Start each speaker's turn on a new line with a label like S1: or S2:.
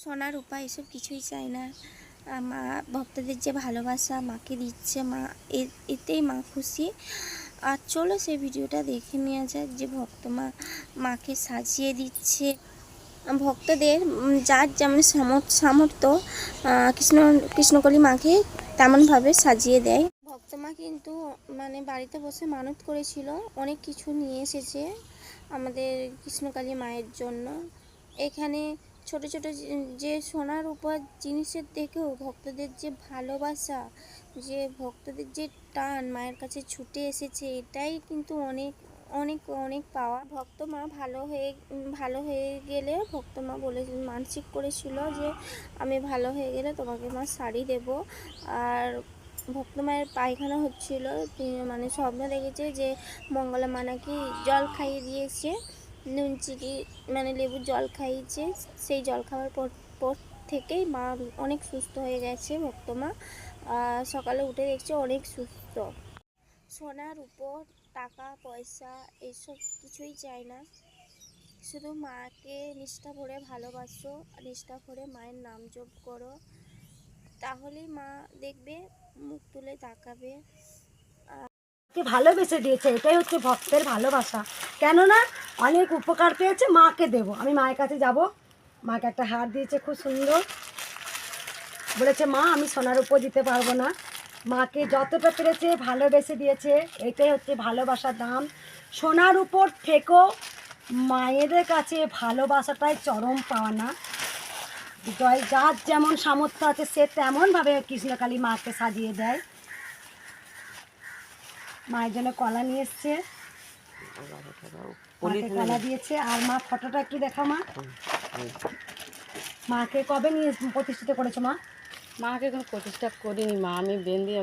S1: সোনা রূপা এসব কিছুই চাই না। মা ভক্তদের যে ভালোবাসা মাকে দিচ্ছে, মা এতেই মা খুশি। আর চলো সেই ভিডিওটা দেখে নেওয়া যাক যে ভক্ত মা মাকে সাজিয়ে দিচ্ছে। ভক্তদের যার যেমন সামর্থ্য কৃষ্ণকলি মাকে তেমনভাবে সাজিয়ে দেয়। ভক্ত মা কিন্তু মানে বাড়িতে বসে মানত করেছিল, অনেক কিছু নিয়ে এসেছে আমাদের কৃষ্ণকালী মায়ের জন্য। এখানে ছোট ছোট যে সোনার উপর জিনিসের থেকেও ভক্তদের যে ভালোবাসা, যে ভক্তদের যে টান মায়ের কাছে ছুটে এসেছে, এটাই কিন্তু অনেক অনেক অনেক পাওয়া। ভক্ত মা ভালো হয়ে গেলে ভক্ত মা বলে মানসিক করেছিল যে আমি ভালো হয়ে গেলে তোমাকে মা শাড়ি দেব। আর ভক্ত মায়ের পায়খানা হচ্ছিল, মানে স্বপ্ন দেখেছে যে মঙ্গলা মা নাকি জল খাইয়ে দিয়েছে, নুন চিনি মানে লেবুর জল খাইয়েছে। সেই জল খাওয়ার পর থেকেই মা অনেক সুস্থ হয়ে গেছে ভক্ত মা। সকালে উঠে দেখছে অনেক সুস্থ। সোনার উপর টাকা পয়সা এইসব কিছুই চাই না, শুধু মাকে নিষ্ঠা ভরে ভালোবাসো, নিষ্ঠা ভরে মায়ের নাম জপ করো, তাহলেই মা দেখবে মুখ তুলে তাকাবে।
S2: ভালোবেসে দিয়েছে, এটাই হচ্ছে ভক্তের ভালোবাসা। কেননা অনেক উপকার পেয়েছে, মাকে দেব, আমি মায়ের কাছে যাব। মাকে একটা হার দিয়েছে খুব সুন্দর, বলেছে মা আমি সোনার উপর দিতে পারবো না, মাকে যতটা পেরেছে ভালোবেসে দিয়েছে, এটাই হচ্ছে ভালোবাসার দাম। সোনার উপর থেকেও মায়েদের কাছে ভালোবাসাটাই চরম পাওয়া না। যার যেমন সামর্থ্য আছে সে তেমনভাবে কৃষ্ণকালী মাকে সাজিয়ে দেয়। মায়ের জন্য কলা নিয়ে এসছে, মাকে কলা দিয়েছে। আর মা ফটোটা একটু দেখাও মা। মাকে কবে নিয়ে প্রতিষ্ঠিত করেছো মা?
S3: মাকে এখন প্রতিষ্ঠা করিনি মা, আমি বেন্দি